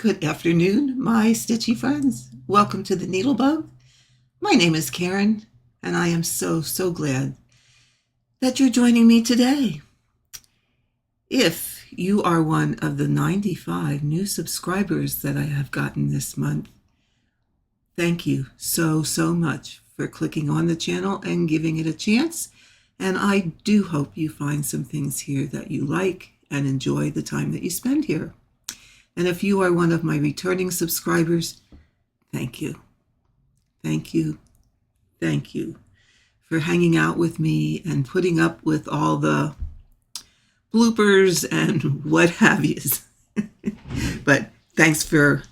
Good afternoon, my stitchy friends. Welcome to the NeedleBugg. My name is Karen, and I am so glad that you're joining me today. If you are one of the 95 new subscribers that I have gotten this month, thank you so much for clicking on the channel and giving it a chance. And I do hope you find some things here that you like and enjoy the time that you spend here. And if you are one of my returning subscribers, thank you. Thank you. Thank you for hanging out with me and putting up with all the bloopers and what have yous. But thanks for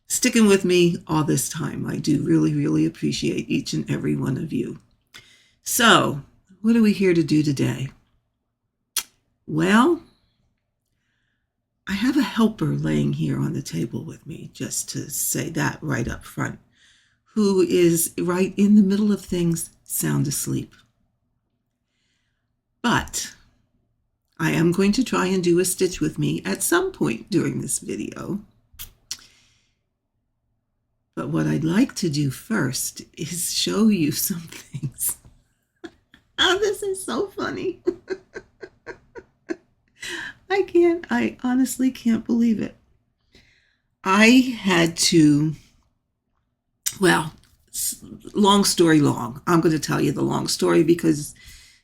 sticking with me all this time. I do really appreciate each and every one of you. So, what are we here to do today? Well, I have a helper laying here on the table with me, just to say that right up front, who is right in the middle of things, sound asleep. But I am going to try and do a stitch with me at some point during this video. But what I'd like to do first is show you some things. Oh, this is so funny. I honestly can't believe it. I had to, well, long story long. I'm going to tell you the long story because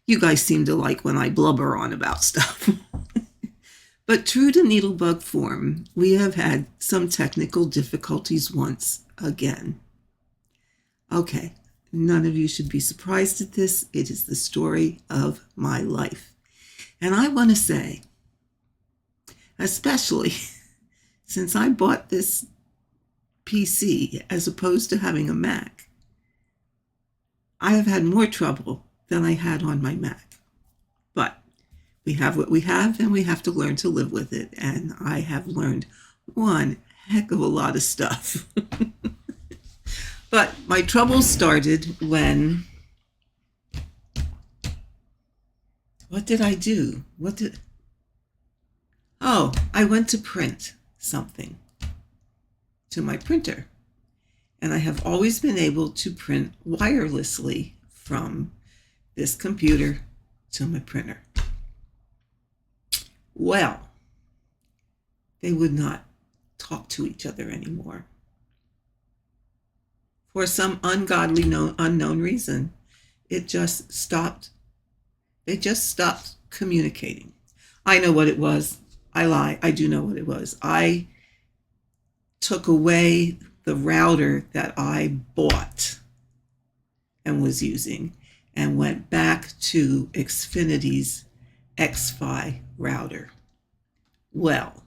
you guys seem to like when I blubber on about stuff. But true to NeedleBugg form, we have had some technical difficulties once again. Okay, none of you should be surprised at this. It is the story of my life. And I want to say, especially since I bought this PC as opposed to having a Mac, I have had more trouble than I had on my Mac. But we have what we have, and we have to learn to live with it. And I have learned one heck of a lot of stuff. But my trouble started when, what did I do? Oh, I went to print something to my printer. And I have always been able to print wirelessly from this computer to my printer. Well, they would not talk to each other anymore. For some ungodly, unknown reason, it just stopped. They just stopped communicating. I know what it was. I lie. I do know what it was. I took away the router that I bought and was using and went back to Xfinity's Xfi router. Well,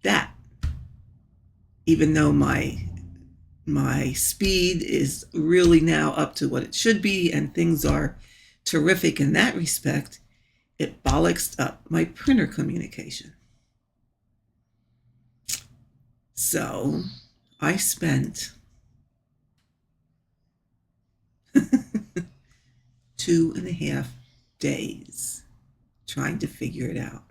that, even though my speed is really now up to what it should be and things are terrific in that respect, it bollocksed up my printer communication. So I spent 2.5 days trying to figure it out.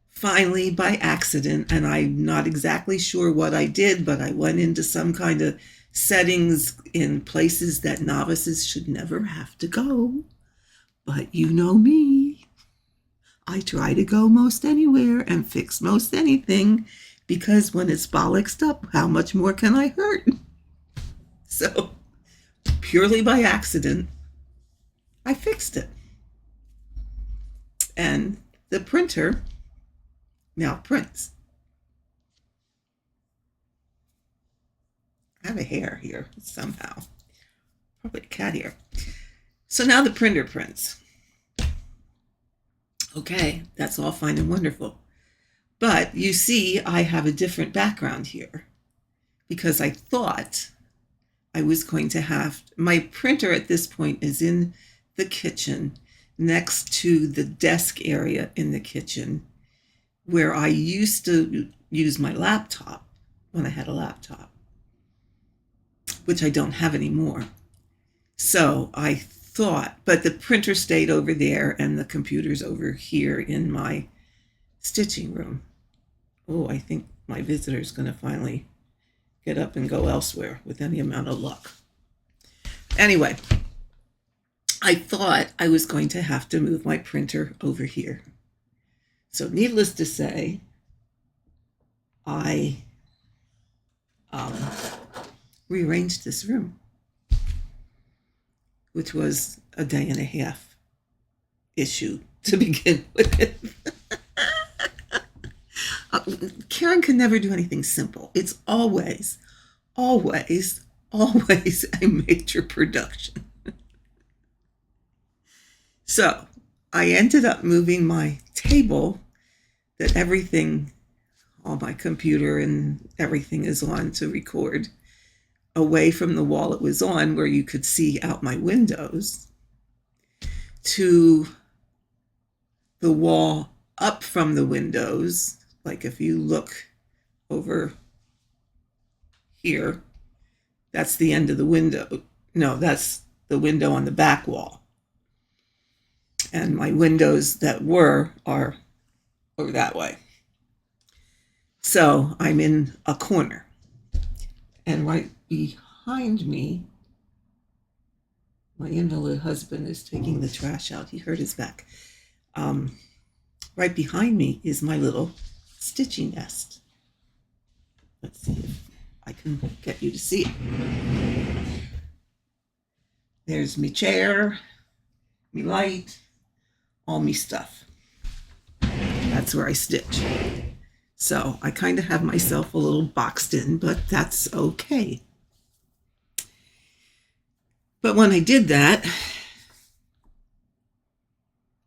Finally, by accident, and I'm not exactly sure what I did, but I went into some kind of settings in places that novices should never have to go. But you know me. I try to go most anywhere and fix most anything, because when it's bollocksed up, how much more can I hurt? So, purely by accident, I fixed it. And the printer now prints. I have a hair here somehow. Probably a cat hair. So now the printer prints. Okay, that's all fine and wonderful. But you see, I have a different background here because I thought I was going to have, my printer at this point is in the kitchen next to the desk area in the kitchen where I used to use my laptop when I had a laptop, which I don't have anymore. So I thought, but the printer stayed over there and the computer's over here in my stitching room. Oh, I think my visitor's going to finally get up and go elsewhere with any amount of luck. Anyway, I thought I was going to have to move my printer over here. So needless to say, I rearranged this room, which was a day and a half issue to begin with. Karen can never do anything simple. It's always, always, always a major production. So I ended up moving my table that everything, all my computer and everything is on to record, away from the wall it was on where you could see out my windows, to the wall up from the windows. Like if you look over here, that's the end of the window. No, that's the window on the back wall. And my windows that are over that way. So I'm in a corner. And right behind me, my invalid husband is taking the trash out. He hurt his back. Right behind me is my little stitching nest. Let's see if I can get you to see it. There's me chair, me light, all me stuff. That's where I stitch. So I kind of have myself a little boxed in, but that's okay. But when I did that,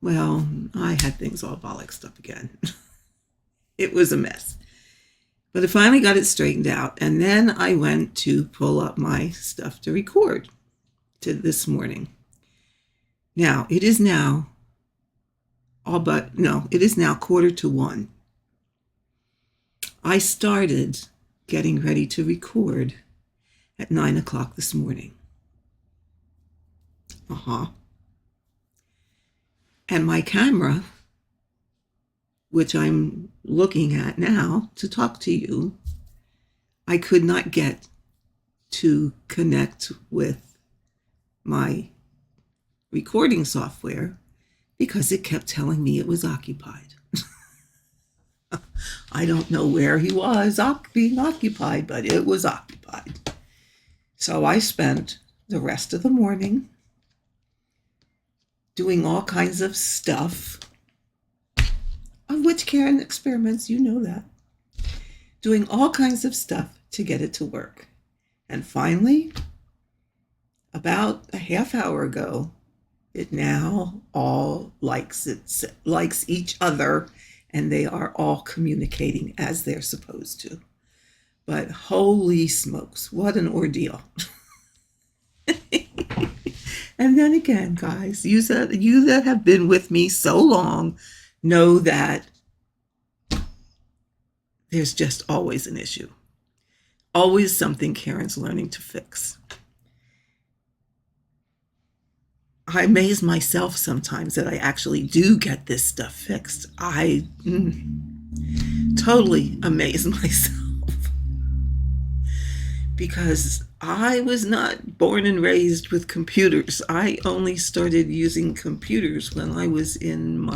well, I had things all bollocksed up again. It was a mess. But I finally got it straightened out. And then I went to pull up my stuff to record to this morning. Now, it is now 1:45. I started getting ready to record at 9 o'clock this morning. And my camera, which I'm looking at now to talk to you, I could not get to connect with my recording software because it kept telling me it was occupied. I don't know where he was being occupied, but it was occupied. So I spent the rest of the morning doing all kinds of stuff, of which Karen experiments, you know that. Doing all kinds of stuff to get it to work. And finally, about a half hour ago, it now all likes each other, and they are all communicating as they're supposed to. But holy smokes, what an ordeal. And then again, guys, you that have been with me so long know that there's just always an issue. Always something Karen's learning to fix. I amaze myself sometimes that I actually do get this stuff fixed. I totally amaze myself. Because I was not born and raised with computers. I only started using computers when I was in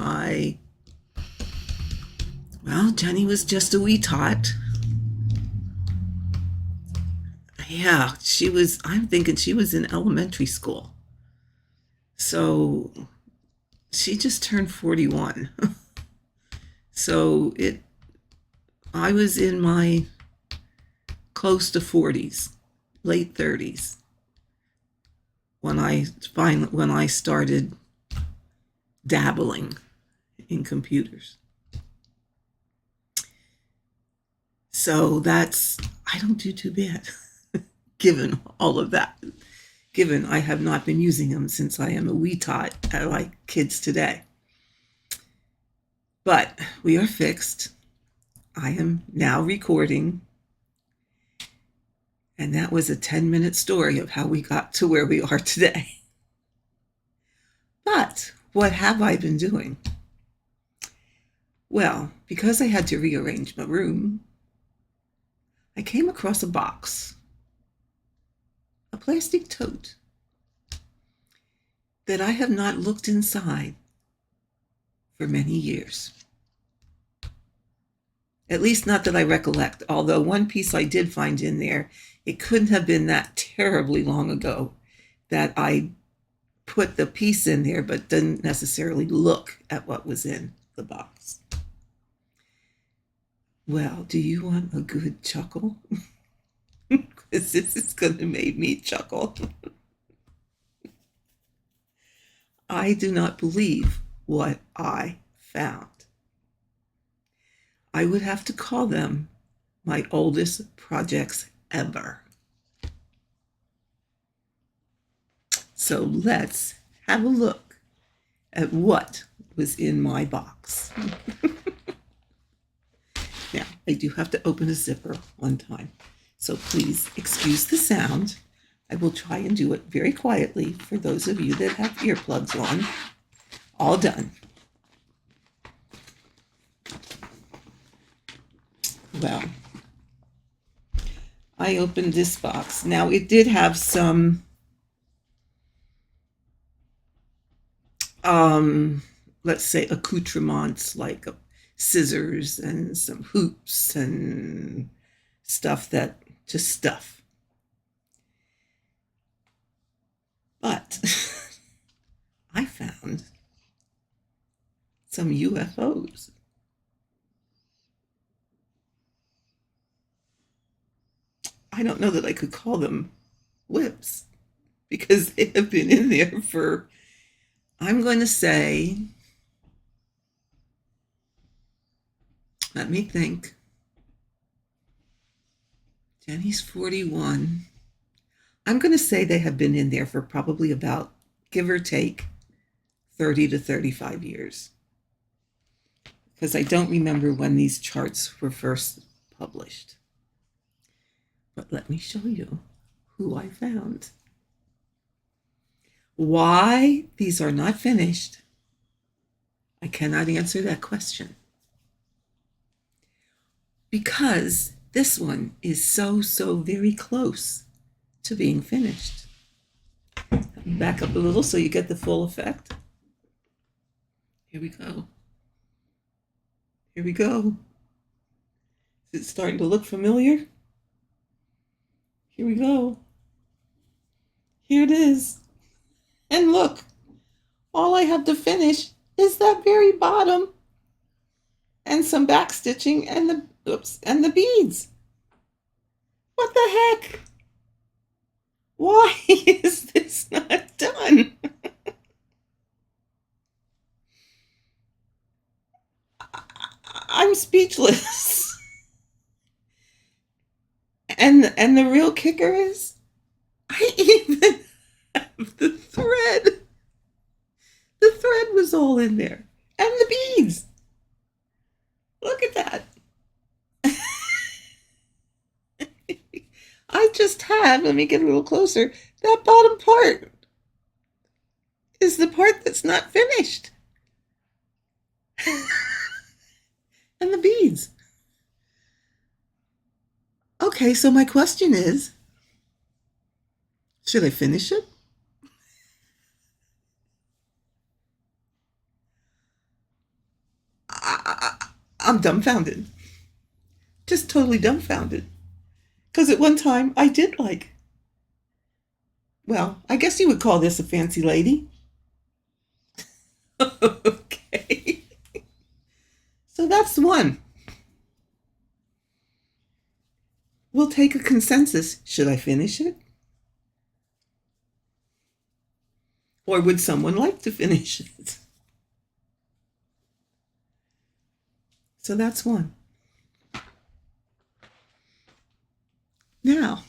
Jenny was just a wee tot. Yeah, I'm thinking she was in elementary school. So she just turned 41. So I was in my close to 40s, late 30s, when I started dabbling in computers. So I don't do too bad, given all of that. Given I have not been using them since I am a wee tot, like kids today. But we are fixed. I am now recording. And that was a 10-minute story of how we got to where we are today. But what have I been doing? Well, because I had to rearrange my room, I came across a box, a plastic tote, that I have not looked inside for many years. At least not that I recollect, although one piece I did find in there, it couldn't have been that terribly long ago that I put the piece in there but didn't necessarily look at what was in the box. Well, do you want a good chuckle? Because this is going to make me chuckle. I do not believe what I found. I would have to call them my oldest projects ever. So let's have a look at what was in my box. Now, I do have to open a zipper one time, so please excuse the sound. I will try and do it very quietly for those of you that have earplugs on. All done. Well, I opened this box. Now, it did have some let's say accoutrements like scissors and some hoops and stuff that to stuff. But I found some UFOs. I don't know that I could call them whips because they have been in there for, I'm going to say, let me think. Jenny's 41. I'm going to say they have been in there for probably about, give or take, 30 to 35 years. Because I don't remember when these charts were first published. But let me show you who I found. Why these are not finished, I cannot answer that question. Because this one is so very close to being finished. Let me back up a little so you get the full effect. Here we go. Here we go. Is it starting to look familiar? Here we go. Here it is. And look, all I have to finish is that very bottom and some back stitching and the beads. What the heck? Why is this not done? I'm speechless. And the real kicker is, I even have the thread. The thread was all in there. And the beads. Look at that. I just have, let me get a little closer, that bottom part is the part that's not finished. And the beads. Okay, so my question is, should I finish it? I'm dumbfounded. Just totally dumbfounded. Because at one time I did well, I guess you would call this a fancy lady. Okay. So that's one. We'll take a consensus. Should I finish it? Or would someone like to finish it? So that's one. Now,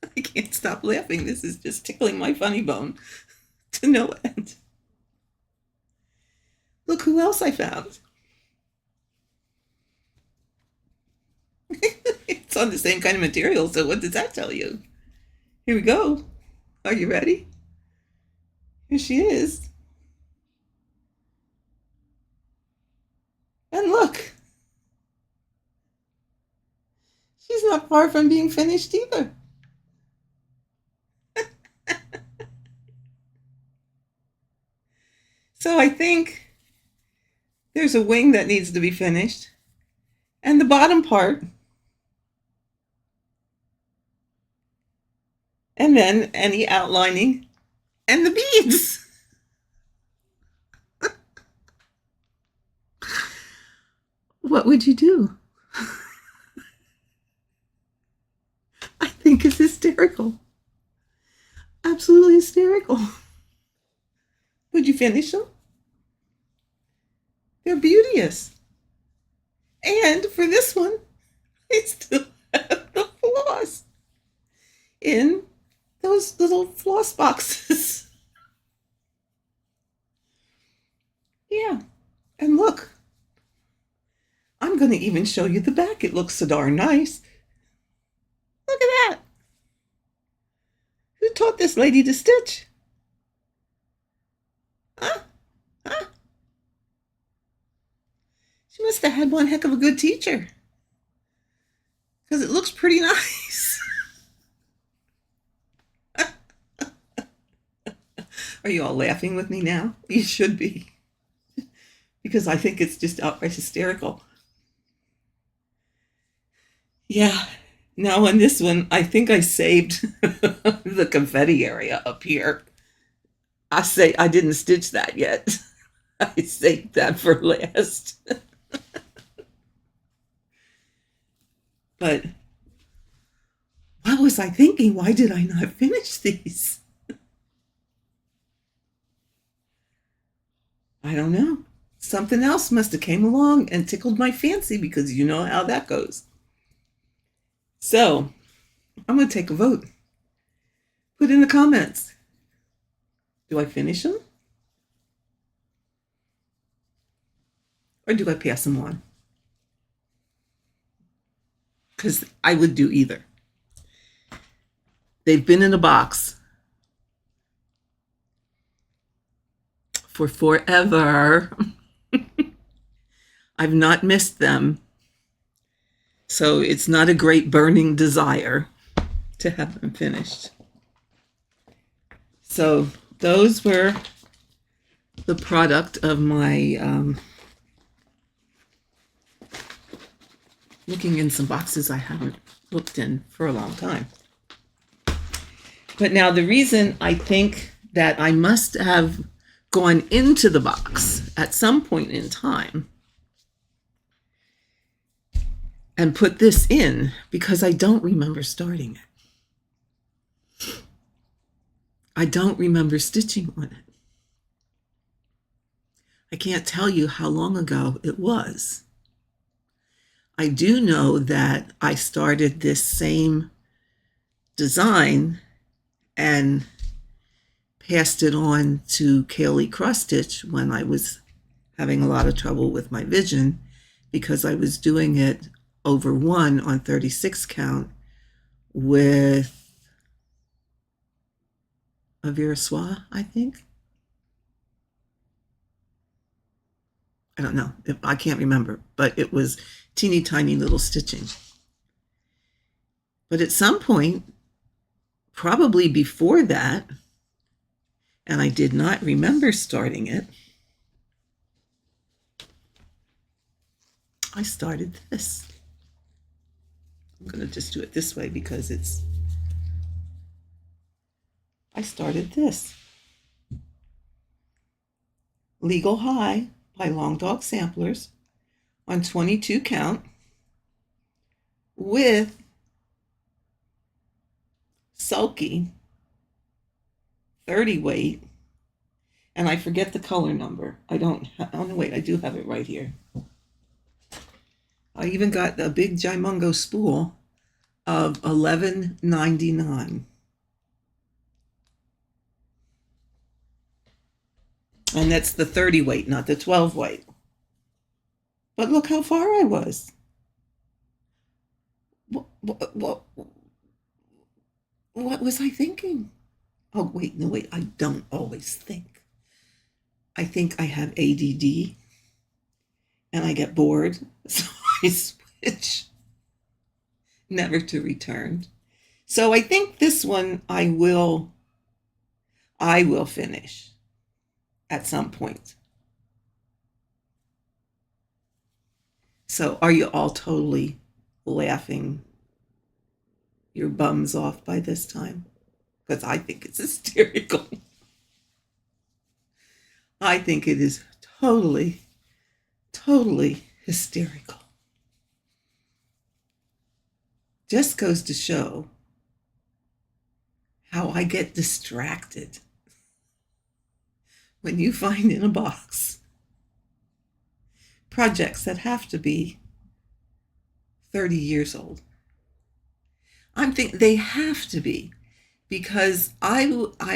I can't stop laughing. This is just tickling my funny bone to no end. Look who else I found. It's on the same kind of material, so what does that tell you? Here we go. Are you ready? Here she is. And look, she's not far from being finished either. So I think there's a wing that needs to be finished, and the bottom part, and then any outlining and the beads. What would you do? I think it's hysterical. Absolutely hysterical. Would you finish them? They're beauteous. And for this one, I still have the floss in those little floss boxes. Yeah. And look, I'm going to even show you the back. It looks so darn nice. Look at that. Who taught this lady to stitch? Huh? Huh? She must have had one heck of a good teacher, because it looks pretty nice. Are you all laughing with me now? You should be, because I think it's just outright hysterical. Yeah. Now on this one, I think I saved the confetti area up here. I didn't stitch that yet. I saved that for last. But what was I thinking? Why did I not finish these? I don't know. Something else must have came along and tickled my fancy, because you know how that goes. So I'm going to take a vote. Put in the comments. Do I finish them? Or do I pass them on? Because I would do either. They've been in a box for forever. I've not missed them. So it's not a great burning desire to have them finished. So those were the product of my looking in some boxes I haven't looked in for a long time. But now the reason I think that I must have gone into the box at some point in time and put this in, because I don't remember starting it. I don't remember stitching on it. I can't tell you how long ago it was. I do know that I started this same design and passed it on to Kaylee Cross Stitch when I was having a lot of trouble with my vision, because I was doing it over 1 on 36 count with a Virosois, I think. I don't know. I can't remember, but it was teeny tiny little stitching. But at some point, probably before that, and I did not remember starting it, I started this. I'm going to just do it this way because I started this. Legal High by Long Dog Samplers on 22 count with Sulky 30 weight, and I forget the color number. Oh no, wait, I do have it right here. I even got a big Jimungo spool of $11.99. And that's the 30 weight, not the 12 weight. But look how far I was. What was I thinking? Oh, wait, no, wait, I don't always think. I think I have ADD and I get bored, so I switch, never to return. So I think this one I will finish at some point. So are you all totally laughing your bums off by this time? Because I think it's hysterical. I think it is totally, totally hysterical. Just goes to show how I get distracted when you find in a box projects that have to be 30 years old. I'm thinking they have to be, because I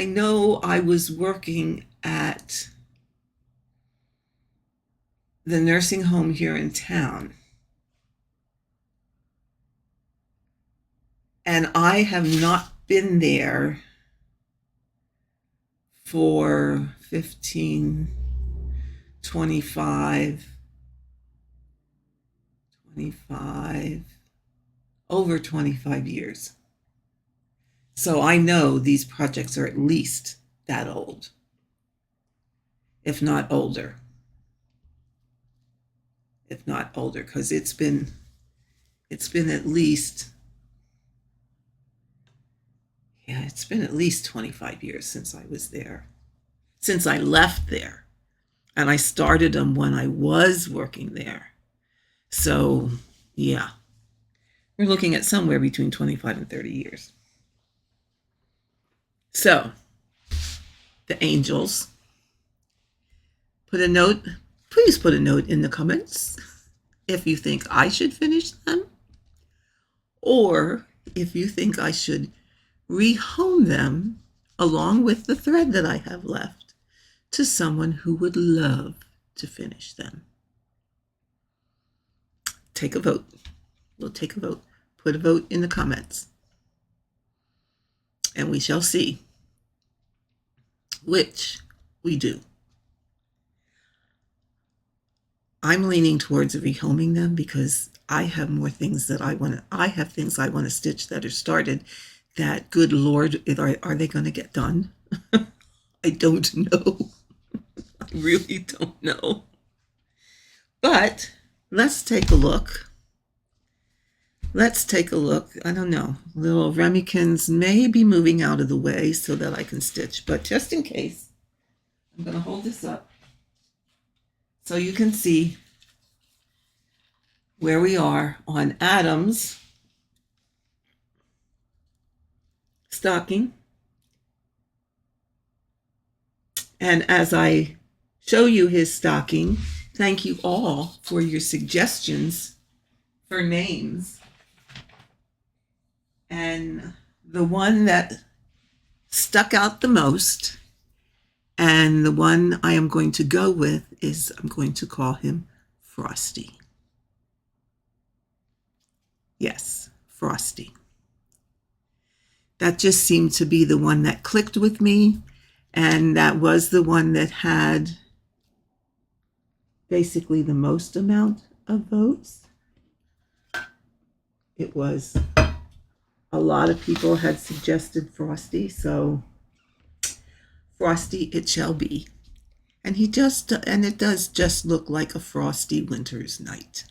know I was working at the nursing home here in town, and I have not been there for 15, 25, over 25 years. So I know these projects are at least that old, if not older. If not older, because it's been at least, it's been at least 25 years since I was there, since I left there, and I started them when I was working there. So yeah, we're looking at somewhere between 25 and 30 years. So the angels, please put a note in the comments if you think I should finish them, or if you think I should rehome them along with the thread that I have left to someone who would love to finish them. Take a vote. We'll take a vote. Put a vote in the comments, and we shall see which we do. I'm leaning towards rehoming them because I have more things that I have things I want to stitch that are started that, good Lord, are they going to get done? I don't know. I really don't know. But let's take a look. I don't know. Little Remykins may be moving out of the way so that I can stitch, but just in case, I'm going to hold this up so you can see where we are on Adam's stocking. And as I show you his stocking, thank you all for your suggestions for names. And the one that stuck out the most, and the one I am going to go with, is I'm going to call him Frosty. Yes, Frosty. That just seemed to be the one that clicked with me, and that was the one that had basically the most amount of votes. It was, a lot of people had suggested Frosty, so Frosty it shall be. And it does just look like a frosty winter's night.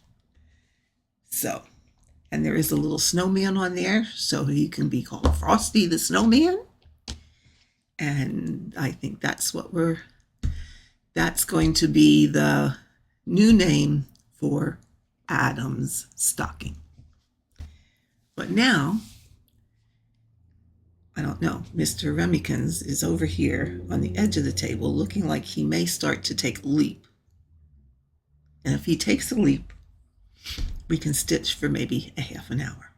So, and there is a little snowman on there, so he can be called Frosty the Snowman. And I think that's going to be the new name for Adam's stocking. But now, I don't know, Mr. Remykins is over here on the edge of the table looking like he may start to take a leap. And if he takes a leap, we can stitch for maybe a half an hour.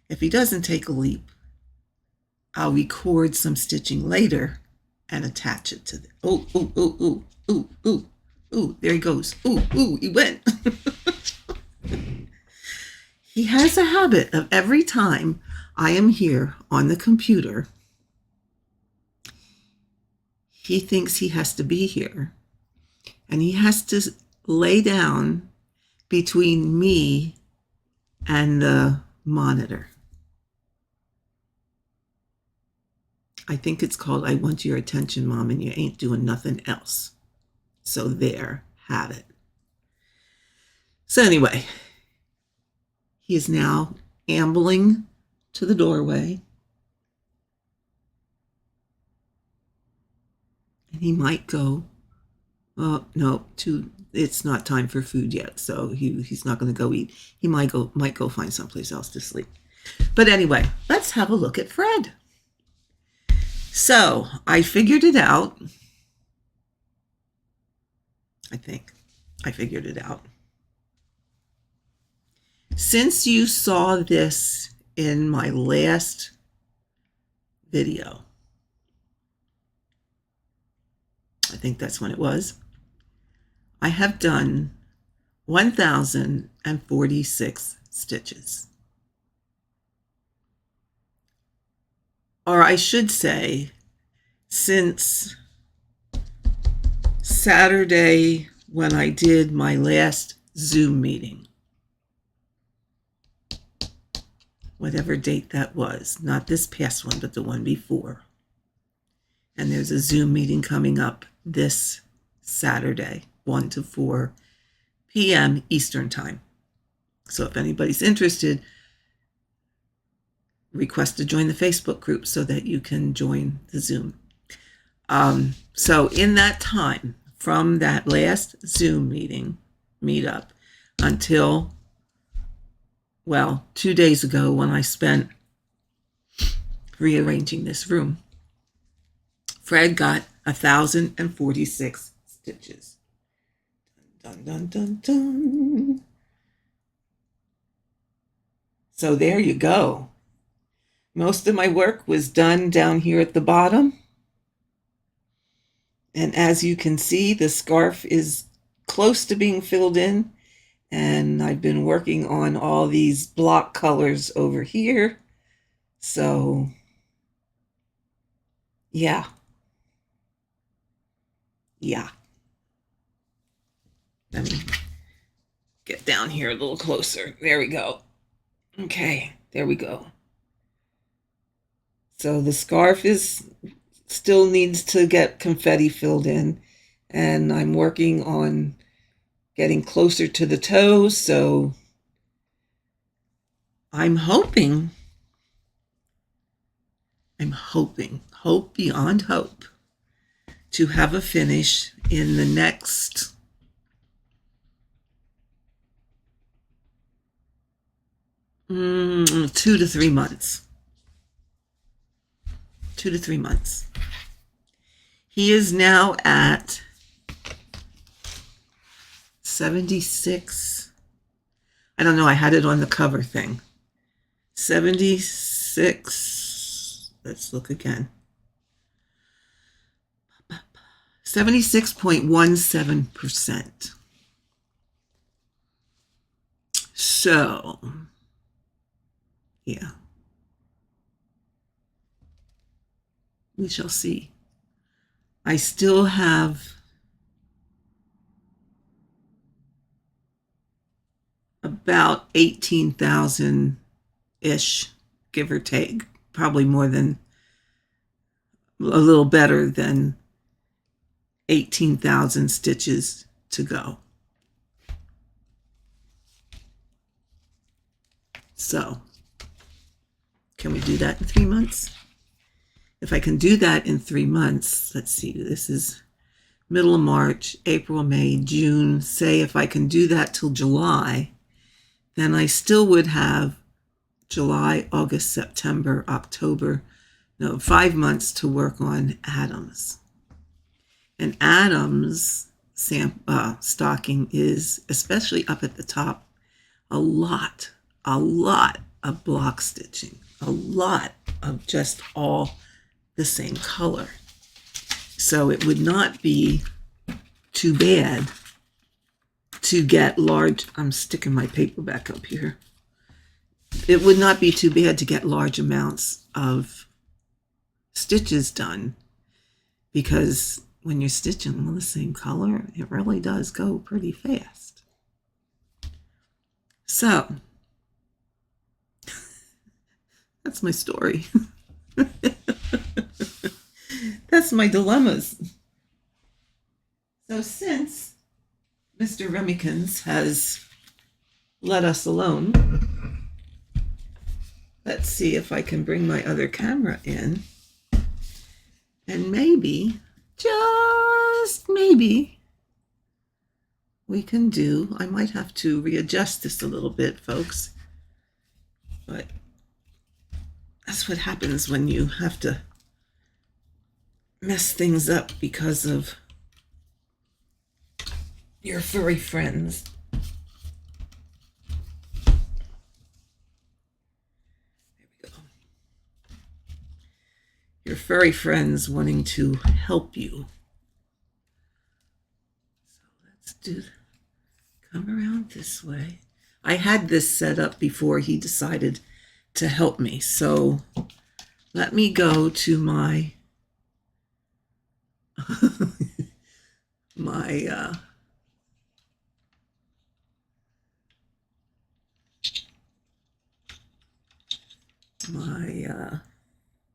If he doesn't take a leap, I'll record some stitching later and attach it to the, there he goes. He went. He has a habit of every time I am here on the computer, he thinks he has to be here, and he has to lay down between me and the monitor. I think it's called I Want Your Attention, Mom, and you ain't doing nothing else. So there, have it. So anyway, he is now ambling to the doorway. And he might go, oh, no, it's not time for food yet, so he's not going to go eat. He might go find someplace else to sleep. But anyway, let's have a look at Fred. So I figured it out. I think I figured it out. Since you saw this in my last video, I think that's when it was, I have done 1,046 stitches. Or I should say, since Saturday when I did my last Zoom meeting, whatever date that was, not this past one, but the one before. And there's a Zoom meeting coming up this Saturday, 1 to 4 p.m. Eastern Time. So if anybody's interested, request to join the Facebook group so that you can join the Zoom. So in that time, from that last Zoom meetup, until, well, 2 days ago when I spent rearranging this room, Fred got 1,046 stitches. Dun, dun, dun, dun. So there you go. Most of my work was done down here at the bottom. And as you can see, the scarf is close to being filled in. And I've been working on all these block colors over here. So, yeah. Let me get down here a little closer. There we go. Okay, there we go. So the scarf still needs to get confetti filled in, and I'm working on getting closer to the toes, so I'm hoping, hope beyond hope, to have a finish in the next 2 to 3 months. 2 to 3 months. He is now at 76. I don't know, I had it on the cover thing. 76. Let's look again. 76.17%. So, yeah. We shall see. I still have about 18,000-ish, give or take, probably more than, a little better than 18,000 stitches to go. So, can we do that in 3 months? If I can do that in 3 months, let's see, this is middle of March, April, May, June. Say if I can do that till July, then I still would have July, August, September, October, 5 months to work on Adam's. And Adam's stocking is, especially up at the top, a lot of block stitching, a lot of just all the same color. So it would not be too bad to get large, I'm sticking my paper back up here. It would not be too bad to get large amounts of stitches done because when you're stitching with the same color, it really does go pretty fast. So that's my story. That's my dilemmas. So since Mr. Remingkins has let us alone, let's see if I can bring my other camera in. And maybe, just maybe, we can do, I might have to readjust this a little bit, folks. But that's what happens when you have to mess things up because of your furry friends. Your furry friends wanting to help you. So let's come around this way. I had this set up before he decided to help me. So let me go to my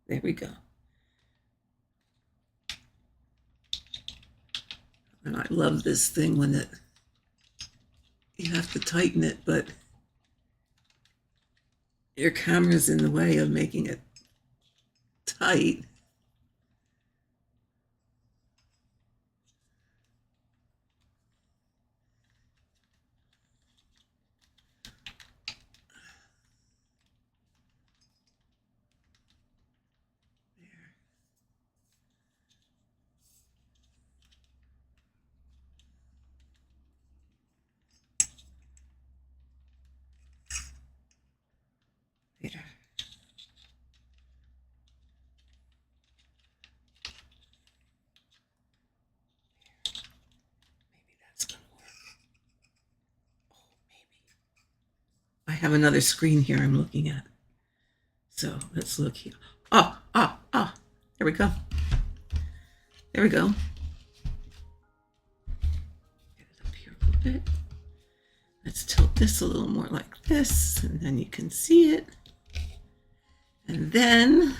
there we go. And I love this thing when you have to tighten it, but your camera's in the way of making it tight. There. Maybe that's gonna work. Oh, maybe. I have another screen here I'm looking at. So let's look here. Oh, there we go. There we go. Get it up here a little bit. Let's tilt this a little more like this, and then you can see it. And then,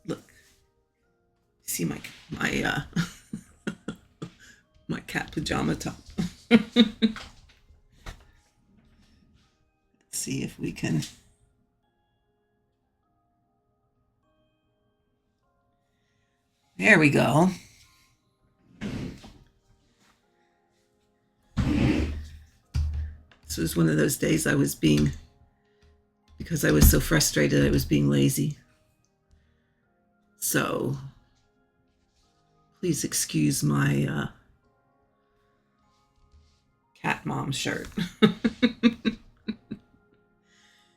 look, see my my cat pajama top. Let's see if we can. There we go. This was one of those days I was because I was so frustrated, I was being lazy. So please excuse my cat mom shirt.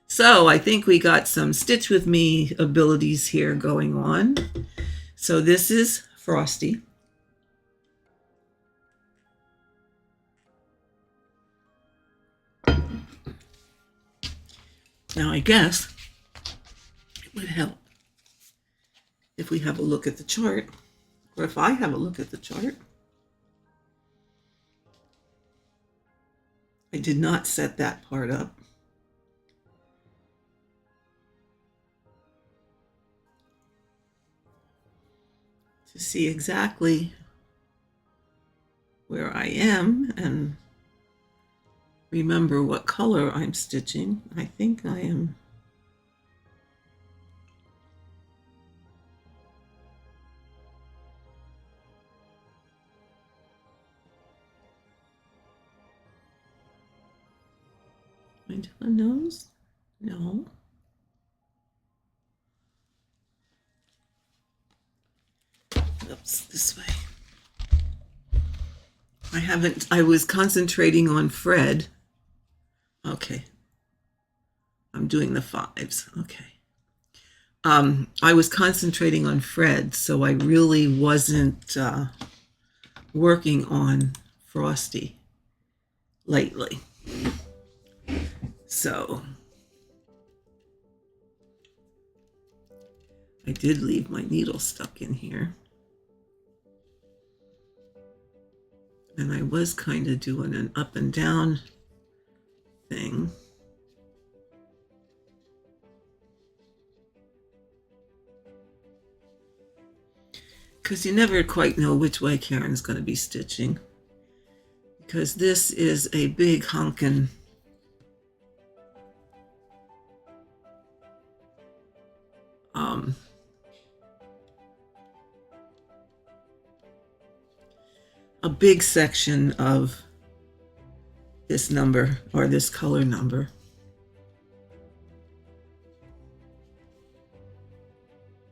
So I think we got some Stitch With Me abilities here going on. So this is Frosty. Now I guess it would help if we have a look at the chart, or if I have a look at the chart. I did not set that part up. To see exactly where I am and remember what color I'm stitching. I think I am am I doing nose? No. Oops, this way. I was concentrating on Fred. Okay. I'm doing the 5s. Okay. I was concentrating on Fred, so I really wasn't working on Frosty lately. So I did leave my needle stuck in here. And I was kind of doing an up and down thing. Because you never quite know which way Karen's going to be stitching. Because this is a big honkin' a big section of this number, or this color number.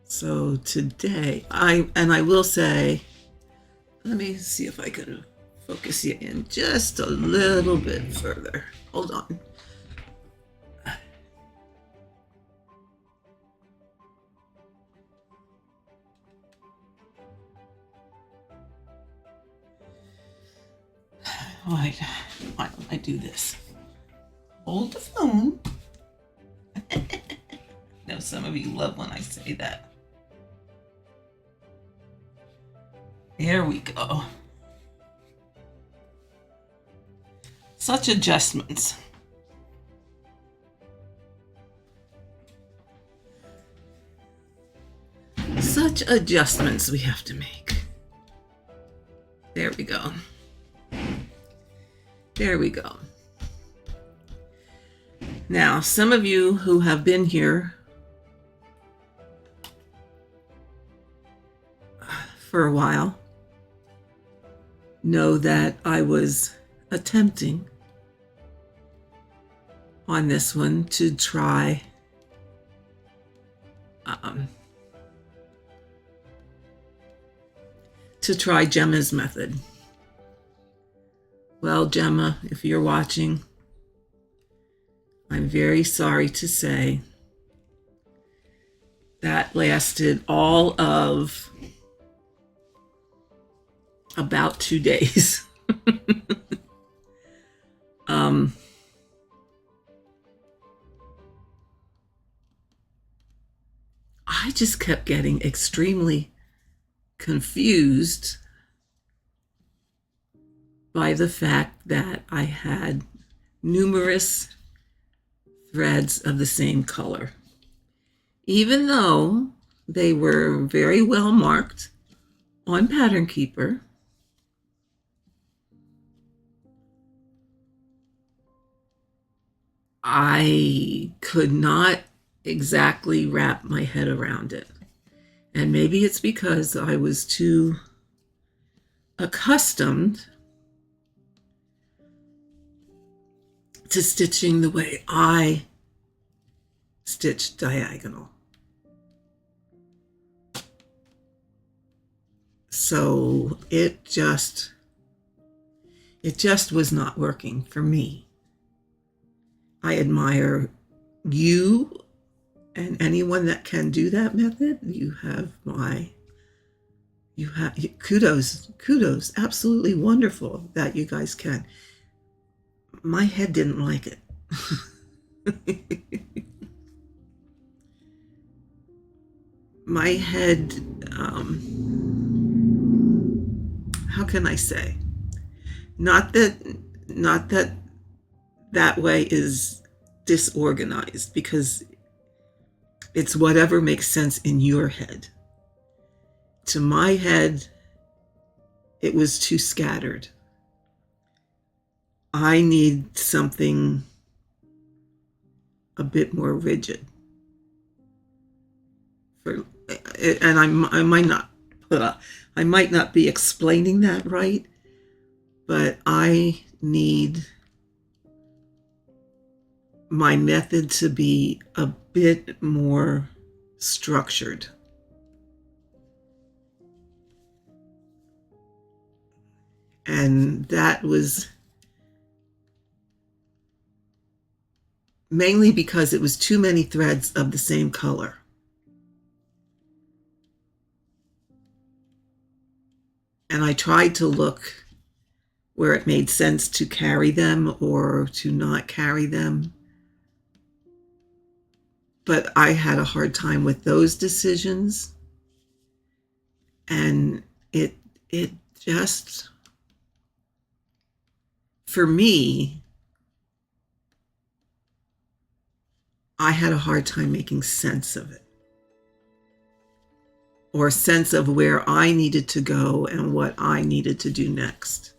So today, I will say, let me see if I can focus you in just a little bit further. Hold on. Why don't I do this? Hold the phone. Now some of you love when I say that. There we go. Such adjustments. Such adjustments we have to make. There we go. There we go. Now, some of you who have been here for a while know that I was attempting on this one to try Gemma's method. Well, Gemma, if you're watching, I'm very sorry to say that lasted all of about 2 days. I just kept getting extremely confused by the fact that I had numerous threads of the same color. Even though they were very well marked on Pattern Keeper, I could not exactly wrap my head around it. And maybe it's because I was too accustomed to stitching the way I stitch diagonal. So it just was not working for me. I admire you and anyone that can do that method. You have kudos, absolutely wonderful that you guys can. My head didn't like it. My head, how can I say? Not that way is disorganized, because it's whatever makes sense in your head. To my head, it was too scattered. I need something a bit more rigid. And I might not be explaining that right, but I need my method to be a bit more structured. And that was mainly because it was too many threads of the same color. And I tried to look where it made sense to carry them or to not carry them. But I had a hard time with those decisions. And it just for me, I had a hard time making sense of it, or sense of where I needed to go and what I needed to do next.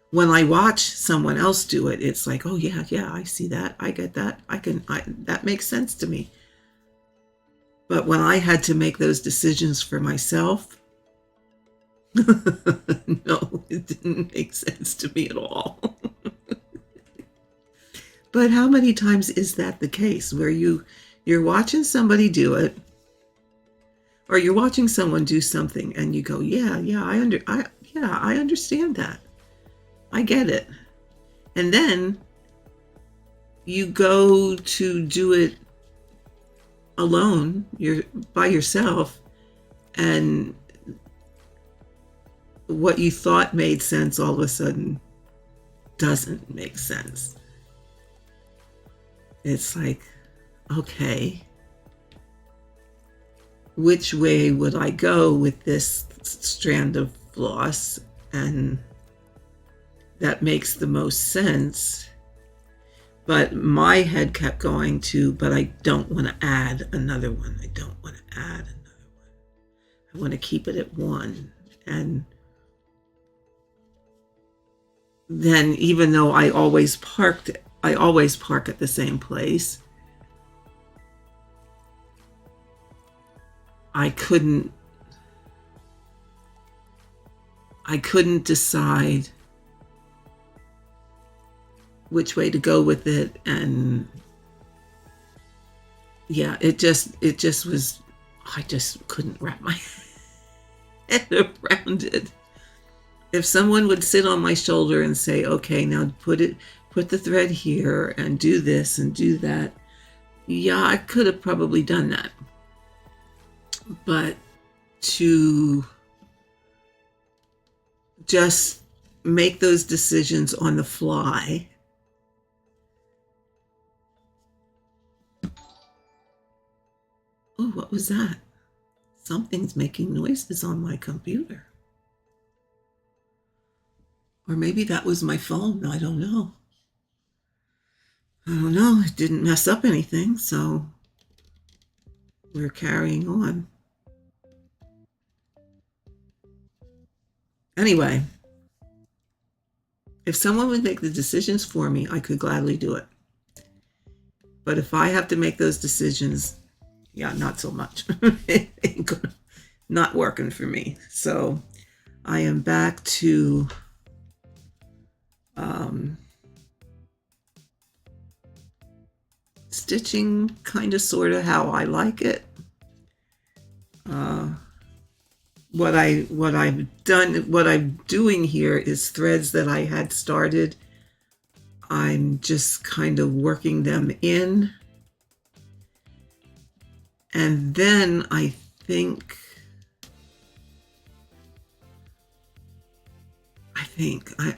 When I watch someone else do it, it's like, oh yeah, I see that. I get that. That makes sense to me. But when I had to make those decisions for myself, no, it didn't make sense to me at all. But how many times is that the case where you're watching somebody do it, or you're watching someone do something and you go, I understand that. I get it. And then you go to do it alone, you're by yourself, and what you thought made sense all of a sudden doesn't make sense. It's like, okay, which way would I go with this strand of floss? And that makes the most sense. But my head kept going to, but I don't want to add another one. I don't want to add another one. I want to keep it at one. And then even though I always park at the same place, I couldn't decide which way to go with it. And yeah, it just was, I just couldn't wrap my head around it. If someone would sit on my shoulder and say, okay, now put the thread here and do this and do that, yeah, I could have probably done that. But to just make those decisions on the fly, oh, what was that? Something's making noises on my computer. Or maybe that was my phone. I don't know. It didn't mess up anything, so we're carrying on. Anyway, if someone would make the decisions for me, I could gladly do it. But if I have to make those decisions, yeah, not so much. It ain't gonna, not working for me. So I am back to stitching kind of sort of how I like it. What I'm doing here is threads that I had started. I'm just kind of working them in. And then I think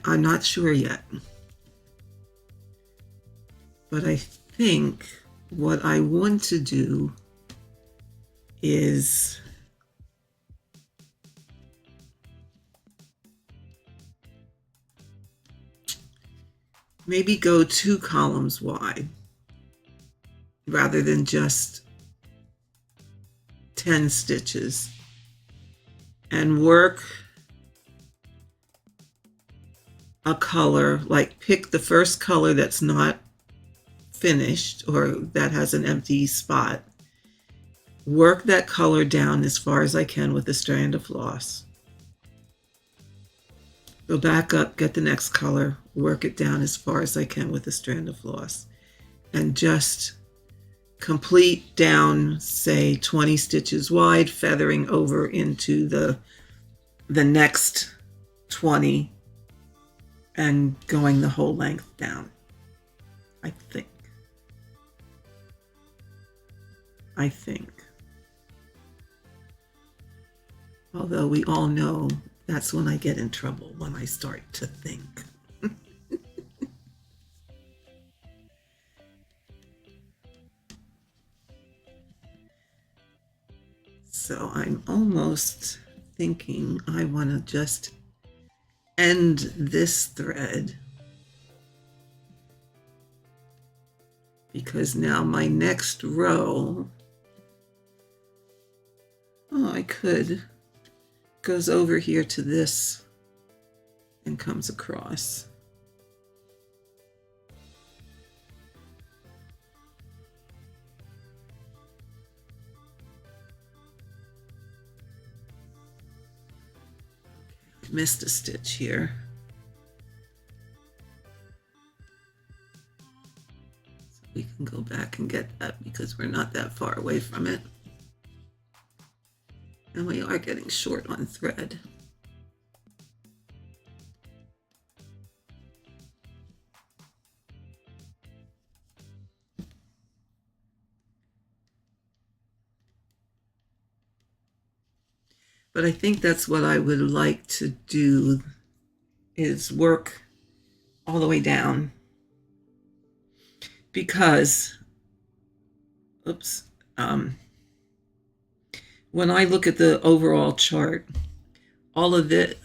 I'm not sure yet. But I think what I want to do is maybe go 2 columns wide rather than just 10 stitches, and work a color, like pick the first color that's not finished or that has an empty spot, work that color down as far as I can with a strand of floss, go back up, get the next color, work it down as far as I can with a strand of floss, and just complete down, say 20 stitches wide, feathering over into the next 20 and going the whole length down. I think. Although we all know that's when I get in trouble, when I start to think. So I'm almost thinking I want to just end this thread, because now my next row, I could, goes over here to this and comes across. Missed a stitch here. So we can go back and get that because we're not that far away from it. And we are getting short on thread. But I think that's what I would like to do, is work all the way down. Because, when I look at the overall chart, all of it,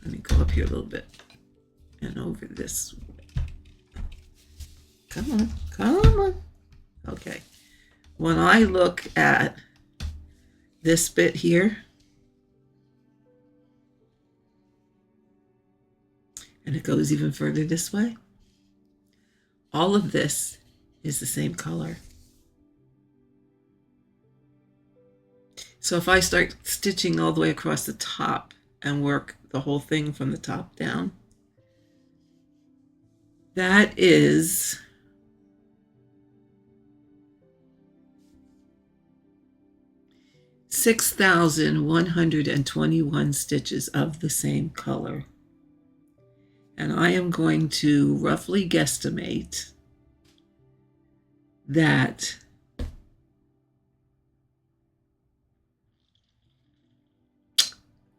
let me go up here a little bit and over this way. Come on, come on. Okay. When I look at this bit here, and it goes even further this way, all of this is the same color. So if I start stitching all the way across the top and work the whole thing from the top down, that is 6,121 stitches of the same color. And I am going to roughly guesstimate that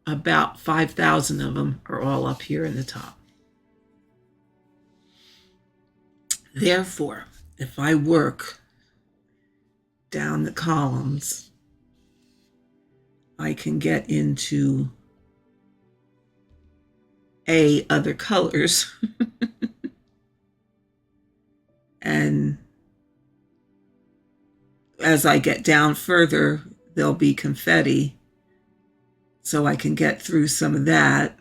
about 5,000 of them are all up here in the top. Therefore, if I work down the columns, I can get into other colors and as I get down further, there'll be confetti, so I can get through some of that.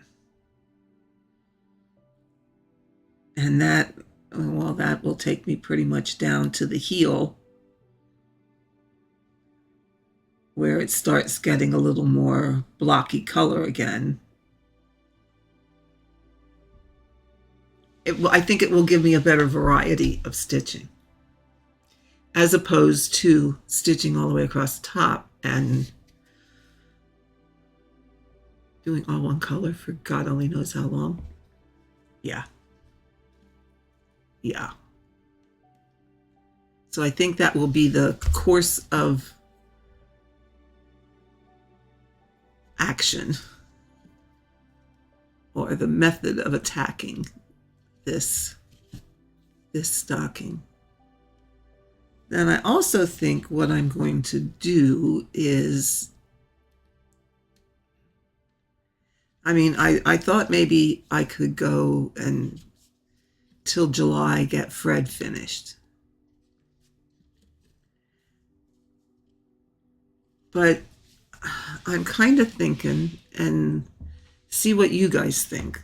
And that, well, that will take me pretty much down to the heel, where it starts getting a little more blocky color again. I think it will give me a better variety of stitching, as opposed to stitching all the way across the top and doing all one color for God only knows how long. Yeah. So I think that will be the course of action, or the method of attacking this stocking. Then I also think what I'm going to do is, I thought maybe I could go and till July get Fred finished. But I'm kind of thinking, and see what you guys think.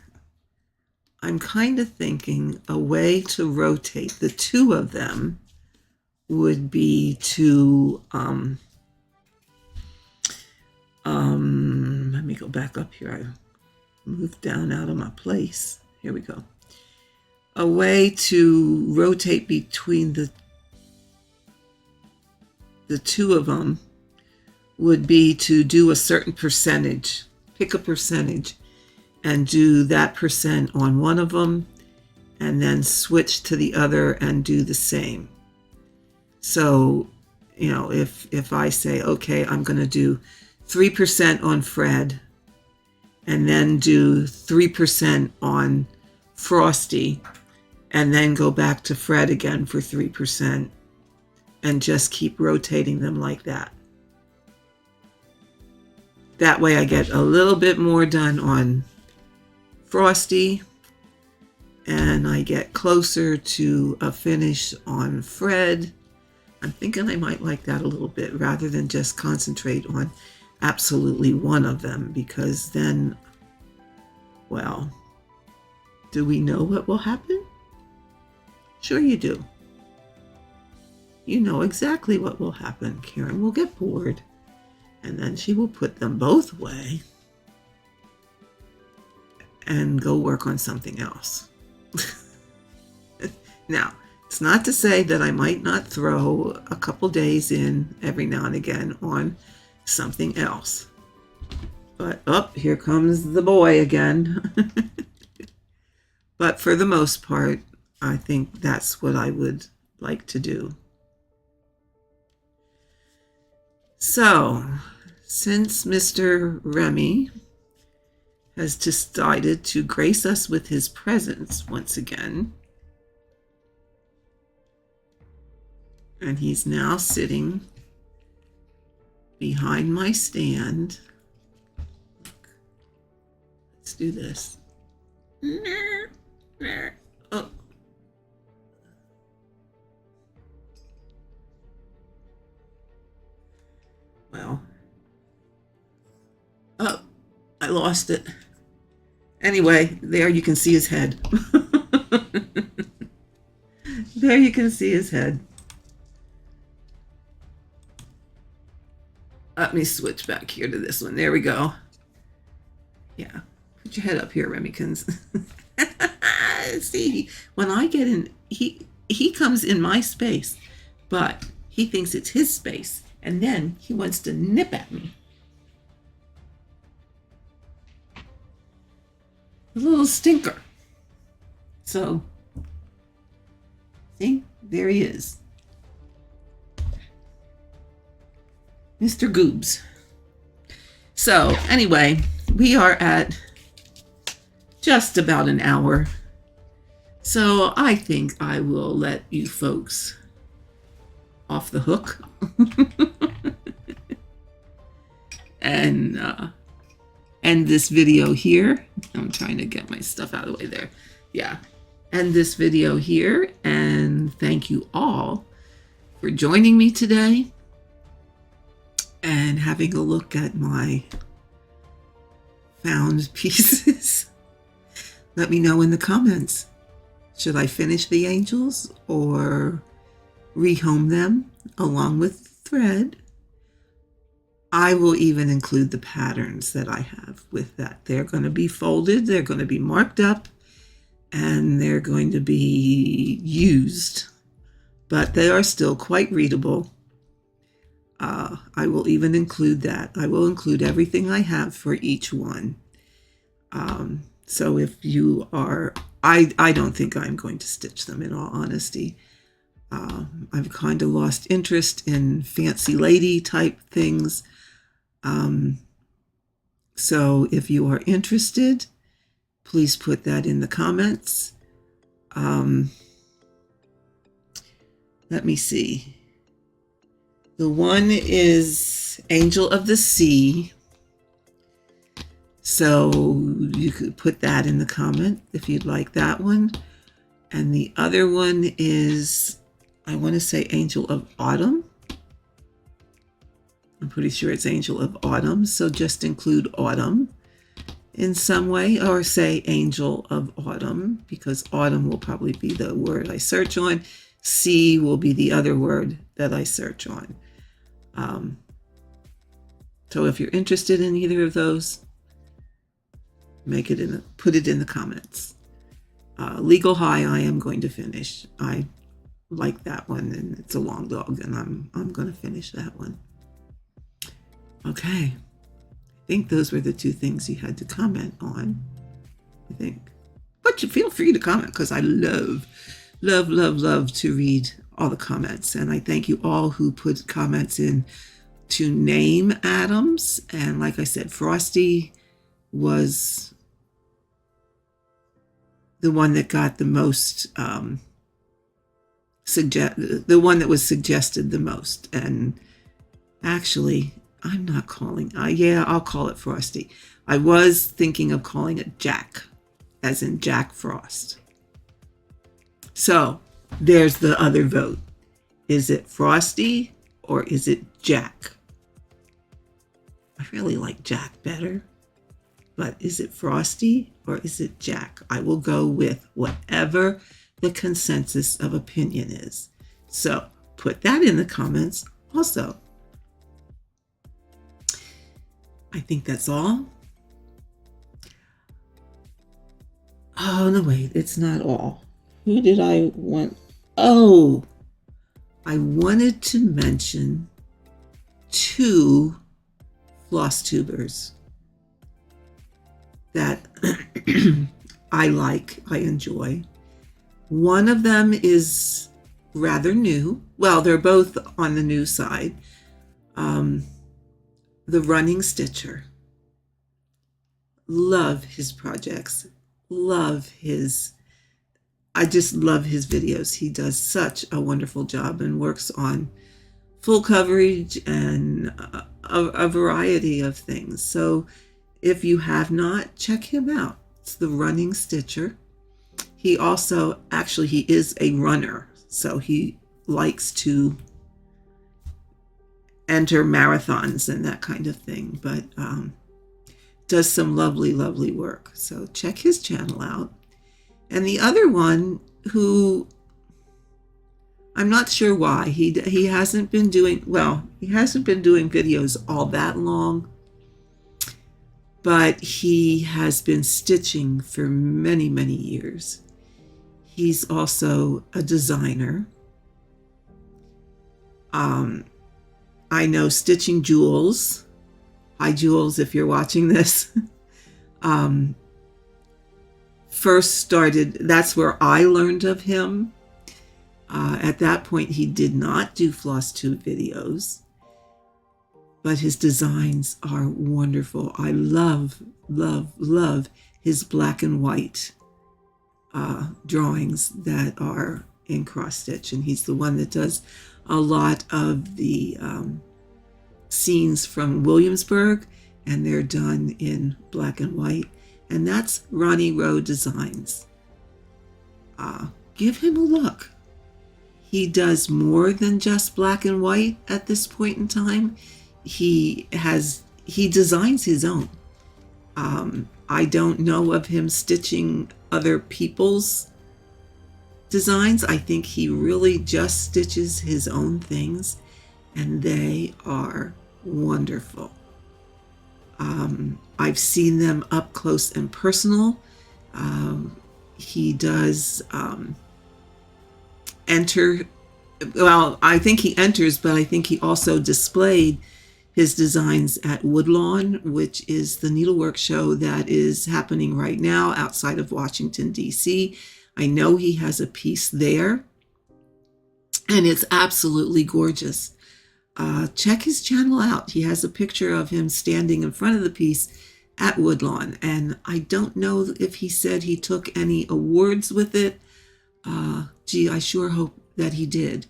I'm kind of thinking a way to rotate the two of them would be to, let me go back up here. I moved down out of my place. Here we go. A way to rotate between the two of them would be to do a certain percentage, pick a percentage, and do that percent on one of them, and then switch to the other and do the same. So, if I say, okay, I'm going to do 3% on Fred, and then do 3% on Frosty, and then go back to Fred again for 3%, and just keep rotating them like that. That way I get a little bit more done on Frosty, and I get closer to a finish on Fred, I'm thinking I might like that a little bit rather than just concentrate on absolutely one of them, because then, well, do we know what will happen? Sure you do. You know exactly what will happen. Karen will get bored, and then she will put them both away and go work on something else. Now, it's not to say that I might not throw a couple days in every now and again on something else. But, oh, here comes the boy again. But for the most part, I think that's what I would like to do. So, since Mr. Remy has decided to grace us with his presence once again, and he's now sitting behind my stand. Let's do this. Oh. Well. Oh, I lost it. Anyway, there you can see his head. There you can see his head. Let me switch back here to this one. There we go. Yeah. Put your head up here, Remykins. See, when I get in, he comes in my space, but he thinks it's his space, and then he wants to nip at me. A little stinker. So, see, there he is. Mr. Goobs. So, anyway, we are at just about an hour. So, I think I will let you folks off the hook. And end this video here. I'm trying to get my stuff out of the way there. Yeah. End this video here. And thank you all for joining me today and having a look at my found pieces. Let me know in the comments. Should I finish the angels or rehome them along with thread? I will even include the patterns that I have with that. They're going to be folded, they're going to be marked up, and they're going to be used. But they are still quite readable. I will even include that. I will include everything I have for each one. So if you are, I don't think I'm going to stitch them, in all honesty. I've kind of lost interest in fancy lady type things. So if you are interested, please put that in the comments. Let me see. The one is Angel of the Sea. So you could put that in the comment if you'd like that one. And the other one is, I want to say Angel of Autumn. I'm pretty sure it's Angel of Autumn. So just include autumn in some way, or say Angel of Autumn, because autumn will probably be the word I search on. Sea will be the other word that I search on. So if you're interested in either of those, put it in the comments. Legal High, I am going to finish. I like that one, and it's a long dog, and I'm going to finish that one. Okay, I think those were the two things you had to comment on, I think. But you feel free to comment, because I love to read all the comments. And I thank you all who put comments in to name Adams. And like I said, Frosty was the one that got the most, the one that was suggested the most. And actually, I'm not calling, yeah, I'll call it Frosty. I was thinking of calling it Jack, as in Jack Frost. So there's the other vote. Is it Frosty or is it Jack? I really like Jack better, but is it Frosty or is it Jack? I will go with whatever the consensus of opinion is. So put that in the comments also. I think that's all. Oh, no, wait, it's not all. Who did I want? Oh, I wanted to mention 2 floss tubers that I enjoy. One of them is rather new. Well, they're both on the new side. The Running Stitcher. Love his projects. I just love his videos. He does such a wonderful job and works on full coverage and a variety of things. So if you have not, check him out. It's the Running Stitcher. He also, actually, he is a runner. So he likes to enter marathons and that kind of thing, but does some lovely, lovely work. So check his channel out. And the other one, who I'm not sure why he hasn't been doing, well, he hasn't been doing videos all that long, but he has been stitching for many, many years. He's also a designer. I know Stitching Jules. Hi, Jules, if you're watching this. First started, that's where I learned of him. At that point, he did not do floss tube videos, but his designs are wonderful. I love, love, love his black and white drawings that are in cross stitch, and he's the one that does a lot of the scenes from Williamsburg, and they're done in black and white, and that's Ronnie Rowe Designs. Give him a look. He does more than just black and white at this point in time. He designs his own. I don't know of him stitching other people's designs. I think he really just stitches his own things, and they are wonderful. I've seen them up close and personal. He does enter, well, I think he enters, but I think he also displayed his designs at Woodlawn, which is the needlework show that is happening right now outside of Washington, D.C. I know he has a piece there, and it's absolutely gorgeous. Check his channel out. He has a picture of him standing in front of the piece at Woodlawn, and I don't know if he said he took any awards with it. Gee, I sure hope that he did,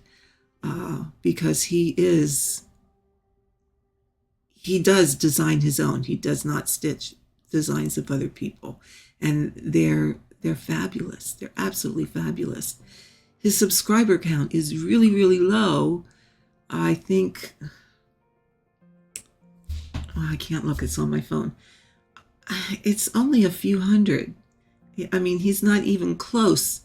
because he does design his own. He does not stitch designs of other people, and they're fabulous. They're absolutely fabulous. His subscriber count is really, really low. I think, I can't look, it's on my phone. It's only a few hundred. I mean, he's not even close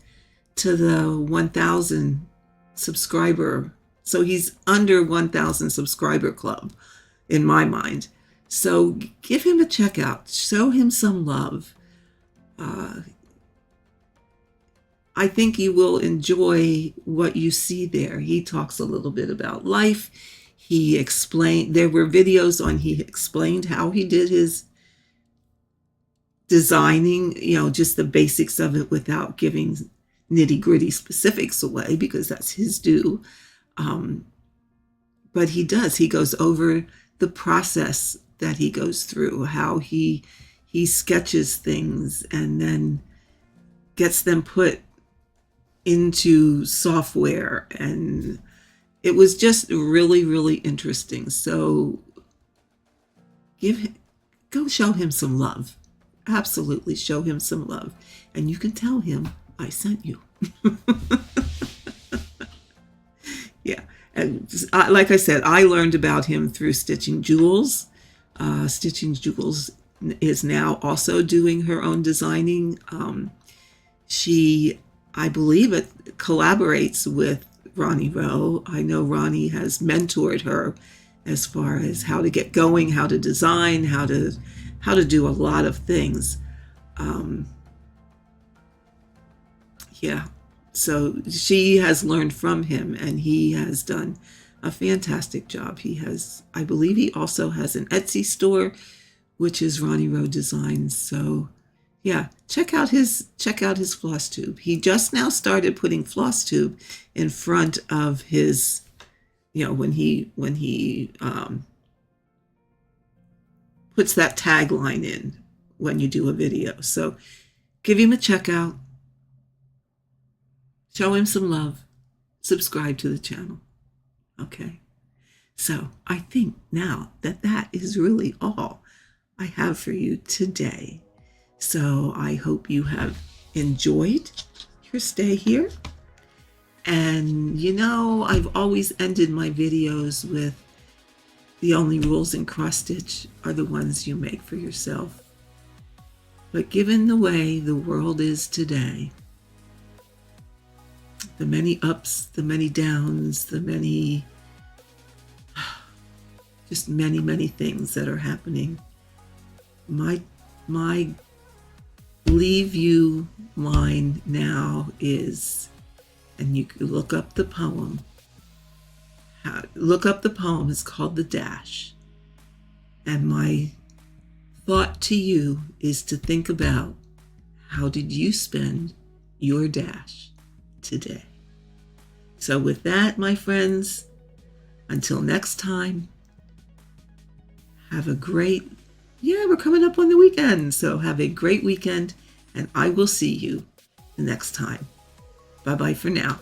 to the 1,000 subscriber. So he's under 1,000 subscriber club in my mind. So give him a check out. Show him some love. I think you will enjoy what you see there. He talks a little bit about life. He explained, there were videos on, he explained how he did his designing, just the basics of it without giving nitty-gritty specifics away, because that's his due. But he goes over the process that he goes through, how he sketches things and then gets them put into software, and it was just really, really interesting. So go show him some love. Absolutely show him some love. and you can tell him I sent you. Yeah, and like I said, I learned about him through Stitching Jewels. Stitching Jewels is now also doing her own designing. She, I believe, it collaborates with Ronnie Rowe. I know Ronnie has mentored her as far as how to get going, how to design, how to do a lot of things. Yeah, so she has learned from him, and he has done a fantastic job. He has, I believe, he also has an Etsy store, which is Ronnie Rowe Designs. So yeah, check out his floss tube. He just now started putting floss tube in front of his, you know, when he puts that tagline in when you do a video. So give him a check out. Show him some love. Subscribe to the channel. Okay. So I think now that is really all I have for you today. So I hope you have enjoyed your stay here. And you know, I've always ended my videos with the only rules in cross stitch are the ones you make for yourself. But given the way the world is today, the many ups, the many downs, the many, just many things that are happening, my leave you line now is, and you can look up the poem. Look up the poem. It's called The Dash. And my thought to you is to think about, how did you spend your dash today? So with that, my friends, until next time, have a great, we're coming up on the weekend. So have a great weekend, and I will see you the next time. Bye-bye for now.